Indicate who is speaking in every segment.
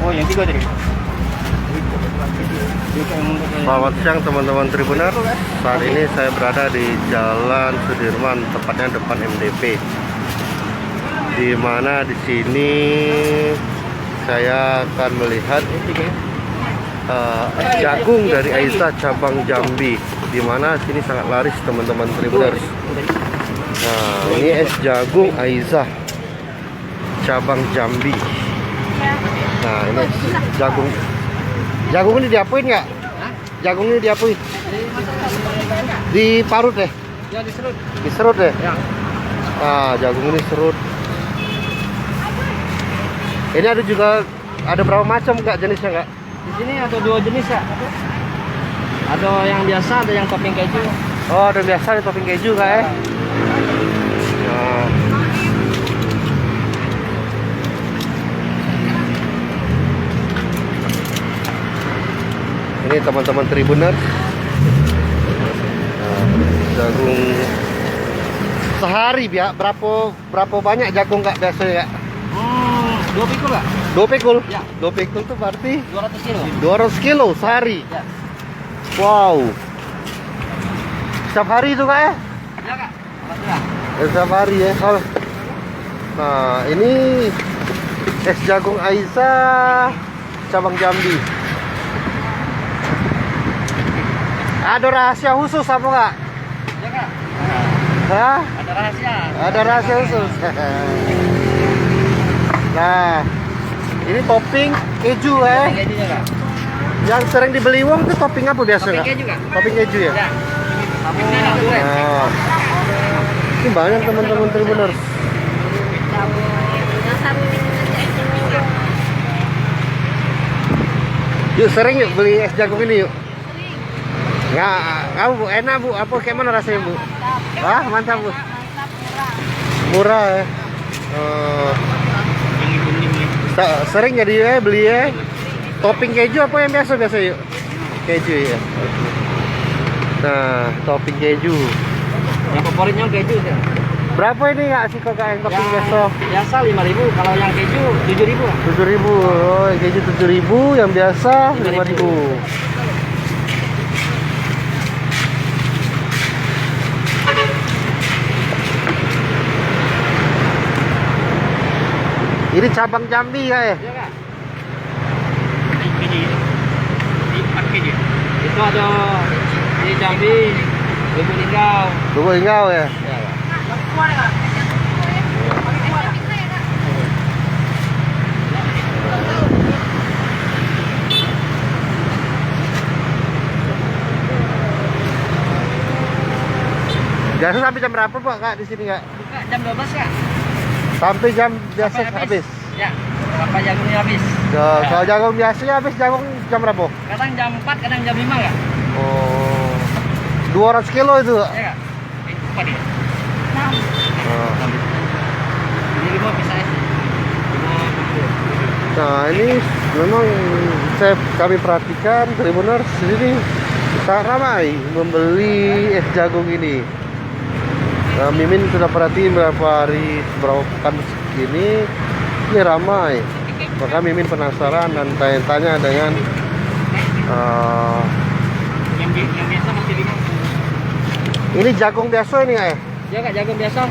Speaker 1: Oh, yang 3 tadi.
Speaker 2: Selamat siang teman-teman Tribuner. Saat ini saya berada di Jalan Sudirman, tepatnya depan MDP. Di mana di sini saya akan melihat jagung dari Aiza cabang Jambi. Di mana sini sangat laris teman-teman Tribuners. Nah, ini es jagung Aiza cabang Jambi. Nah, ini jagung. Jagung ini diapain nggak? Jagung ini diapain? Diparut deh.
Speaker 1: Ya, diserut.
Speaker 2: Diserut deh.
Speaker 1: Ya.
Speaker 2: Nah, jagung ini serut. Ini ada juga, ada berapa macam nggak jenisnya nggak?
Speaker 1: Di sini ada 2 jenis ya. Ada yang biasa, ada yang topping keju.
Speaker 2: Oh, ada biasa, ada topping keju nggak ya? Nah. Ini teman-teman Tribuners, jagung sehari ya, berapa banyak jagung nggak biasanya ya?
Speaker 1: 2 pikul nggak?
Speaker 2: 2 pikul?
Speaker 1: Ya.
Speaker 2: 2 pikul tuh berarti
Speaker 1: 200 kilo.
Speaker 2: 200 kilo sehari?
Speaker 1: Ya.
Speaker 2: Wow. Setiap hari itu kak ya?
Speaker 1: Ya kak. Alhamdulillah.
Speaker 2: Setiap hari ya. Nah, ini es jagung Aiza cabang Jambi. Ada rahasia khusus apa nggak?
Speaker 1: Ya kak.
Speaker 2: Hah?
Speaker 1: Ada rahasia.
Speaker 2: Ada rahasia khusus. Nah, ini topping keju ya.
Speaker 1: Topping kejunya kak.
Speaker 2: Yang sering dibeli uang itu topping apa biasa
Speaker 1: Topping
Speaker 2: nggak?
Speaker 1: keju kak.
Speaker 2: Topping keju ya.
Speaker 1: Ya. Ini ada 2.
Speaker 2: Nah, ini banyak teman-teman Tribuners. Yuk sering yuk beli es jagung ini yuk. Nggak, kamu bu, enak bu, apa kayak mana rasanya bu? Wah mantap bu. Murah ya. Sering jadi ya beli ya. Topping keju apa yang biasa yuk? Keju ya. Nah, topping keju.
Speaker 1: Yang favoritnya keju ya.
Speaker 2: Berapa ini nggak sih kok yang topping biasa?
Speaker 1: Biasa 5.000, kalau yang keju 7.000.
Speaker 2: 7.000. Oh, yang keju 7.000, yang biasa 5.000. Ini cabang Jambi ya?
Speaker 1: Iya kak. Itu ada di Jambi, Lubuk Linggau.
Speaker 2: Lubuk Linggau ya?
Speaker 1: Ya, Kak.
Speaker 2: Biasa sampai jam berapa Pak kak di sini kak?
Speaker 1: Buka jam 12 kak.
Speaker 2: Sampai jam biasa
Speaker 1: Sampai
Speaker 2: habis.
Speaker 1: Ya, sampai jagungnya habis.
Speaker 2: Kalau jagung biasanya habis jagung jam berapa?
Speaker 1: Kadang jam 4, kadang jam 5 kak.
Speaker 2: Oh, 200 kilo itu kak?
Speaker 1: Ya kak. Apa dia? 6.
Speaker 2: Oh.
Speaker 1: Ini 5 bisa es. 5.
Speaker 2: Nah ini memang kami perhatikan Tribuners sini sangat ramai membeli es jagung ini. Nah, Mimin sudah perhatiin berapa pekan ini ramai. Maka Mimin penasaran dan tanya-tanya dengan
Speaker 1: Yang biasa masih 5.
Speaker 2: ini jagung biasa ini ya?
Speaker 1: Ya kak, jagung biasa.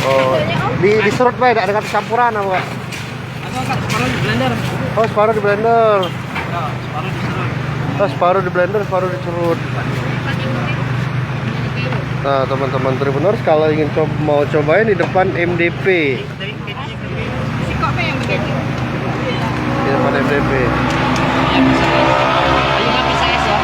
Speaker 2: Oh, diserut baik, tidak dengan campuran apa kak?
Speaker 1: Ada kak, separuh di blender.
Speaker 2: Oh, separuh di blender.
Speaker 1: Ya, separuh diserut.
Speaker 2: Oh, separuh di blender, separuh diserut. Nah, teman-teman Tribuners kalau ingin mau cobain di depan MDP. Di depan MDP.
Speaker 1: Ayo nggak bisa es ya.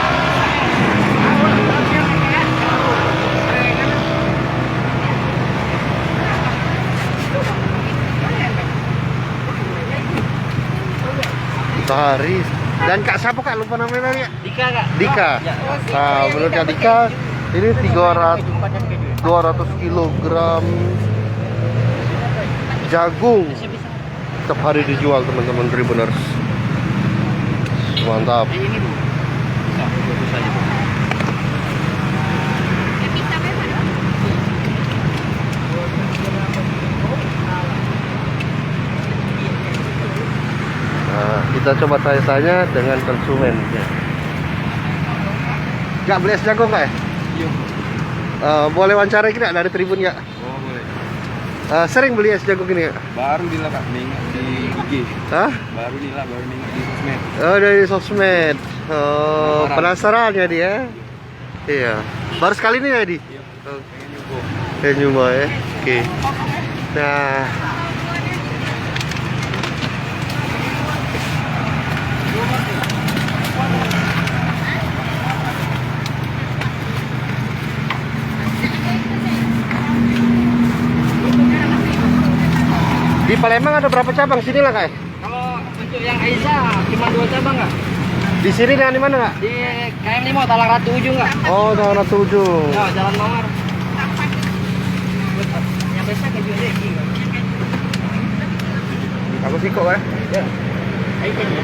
Speaker 2: Sehari. Dan Kak siapa Kak? Lupa namanya ya?
Speaker 1: Dika kak.
Speaker 2: Dika.
Speaker 1: Ya.
Speaker 2: Nah, menurut Kak Dika ini 200 kilogram jagung setiap hari dijual teman-teman Tribuners. Mantap.
Speaker 1: Ini dulu. Bisa, bagus aja.
Speaker 2: Kita coba tanya-tanya dengan konsumen. Nggak beli es jagung nggak ya?
Speaker 1: Iya.
Speaker 2: Boleh wawancara kita dari Tribun ya?
Speaker 1: Oh, boleh.
Speaker 2: Sering beli es jagung ini ya?
Speaker 1: Baru dila Kak, nengok di IG.
Speaker 2: Hah?
Speaker 1: Baru nengok di sosmed.
Speaker 2: Oh, dari sosmed. Oh, penasaran ya dia? Iya. Baru sekali ini ya, Di?
Speaker 1: Iya.
Speaker 2: Oh.
Speaker 1: Pengen nyoba.
Speaker 2: Kayak nyoba ya. Oke. Nah, di Palembang ada berapa cabang? Sini lah Kak.
Speaker 1: Kalau untuk yang Aisyah cuma 2 cabang nggak?
Speaker 2: Di sini dan di mana Kak?
Speaker 1: Di KM 5 Talang Ratu Ujung nggak?
Speaker 2: Oh, Jalan Ratu Ujung.
Speaker 1: Ya, Jalan Mawar. Yang biasa keju Reki.
Speaker 2: Aku sih kok ya.
Speaker 1: Ya. Aisyah ya.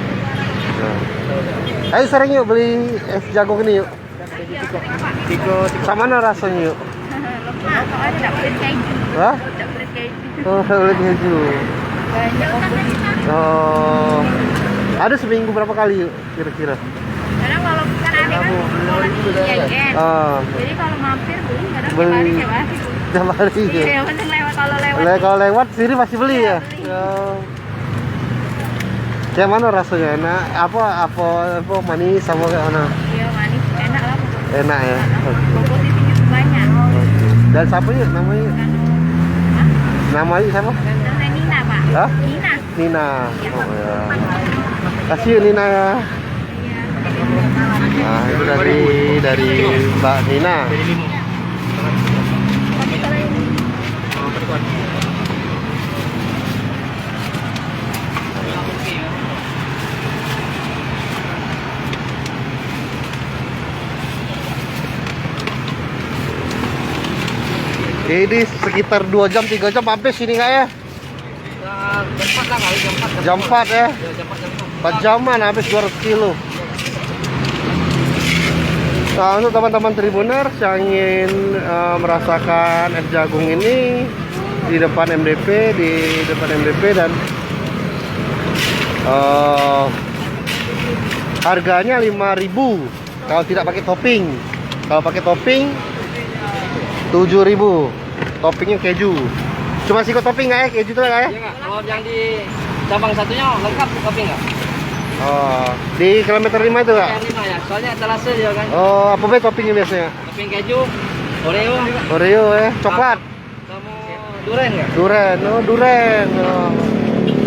Speaker 2: Ayo sering yuk beli es jagung ini yuk.
Speaker 1: Tiko.
Speaker 2: Sama mana rasanya yuk?
Speaker 3: Soalnya nggak boleh keju.
Speaker 2: Hah?
Speaker 3: Nggak boleh keju.
Speaker 2: Oh, boleh keju.
Speaker 3: Banyak kompetisi.
Speaker 2: Oh, ada seminggu berapa kali yuk kira-kira?
Speaker 3: Karena kalau bukan ada kan kalau lagi jajan. Jadi kalau mampir beli kadang tiap hari
Speaker 2: Beli.
Speaker 3: tiap hari.
Speaker 2: Tiap hari ya.
Speaker 3: Iya, penting lewat kalau lewat.
Speaker 2: Kalau lewat sini masih beli ya?
Speaker 3: beli.
Speaker 2: Oh. Kayak mana rasanya? Enak? Apa manis sama kayak mana?
Speaker 3: Iya manis, enak lah pokoknya.
Speaker 2: Enak ya.
Speaker 3: Komposisinya tuh banyak.
Speaker 2: Dan siapa yuk namanya?
Speaker 3: Kan, hah?
Speaker 2: Namanya siapa?
Speaker 3: Namanya Nina Pak.
Speaker 2: Hah?
Speaker 3: Nina.
Speaker 2: Nina. Oh ya. Kasih yuk Nina ya.
Speaker 3: Iya.
Speaker 2: Nah itu dari Mbak Nina.
Speaker 3: Tapi kalau ini
Speaker 2: Ini sekitar 2 jam 3 jam sampai sini nggak ya?
Speaker 1: Jam 4 lah kali, jam 4.
Speaker 2: Jam 4 ya?
Speaker 1: Ya, jam 4.
Speaker 2: 4 jaman habis 200 kilo. Nah untuk teman-teman Tribuners yang ingin merasakan es jagung ini di depan MDP, dan harganya 5.000 kalau tidak pakai topping. Kalau pakai topping 7.000. Toppingnya keju. Cuma sikut topping nggak ya? Keju itu nggak ya?
Speaker 1: Iya nggak? Kalau yang di cabang satunya lengkap kopi nggak?
Speaker 2: Oh, di kilometer 5 itu nggak?
Speaker 1: Yang 5 ya, soalnya terasa dia kan.
Speaker 2: Oh, apa be toppingnya biasanya?
Speaker 1: Topping keju, Oreo,
Speaker 2: Oreo ya, coklat,
Speaker 1: sama durian nggak?
Speaker 2: durian, oh durian. Oh.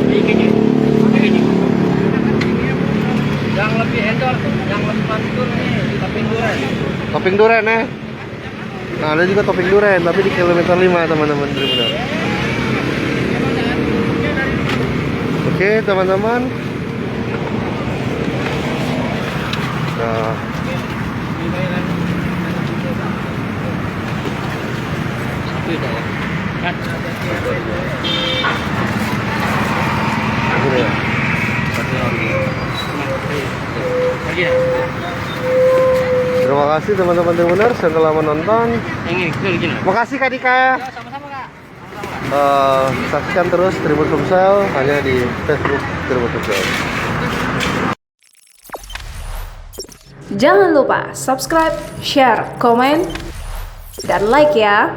Speaker 1: Di keju, pakai keju. Yang lebih endor, yang lebih mantul nih di topping durian.
Speaker 2: Topping durian ya. Nah, ada juga topping durian, tapi di kilometer 5 teman-teman Tribuners. Oke teman-teman. Nah,
Speaker 1: Satu udah ya. Kan?
Speaker 2: ini ya.
Speaker 1: Satu lagi. Lagi ya?
Speaker 2: Terima kasih teman-teman Tribuners yang telah menonton.
Speaker 1: Ini gini.
Speaker 2: Makasih Kak Dika.
Speaker 1: Ya, sama-sama Kak. Sama-sama.
Speaker 2: Saksikan terus Tribun Sumsel hanya di Facebook Tribun Sumsel.
Speaker 4: Jangan lupa subscribe, share, komen, dan like ya.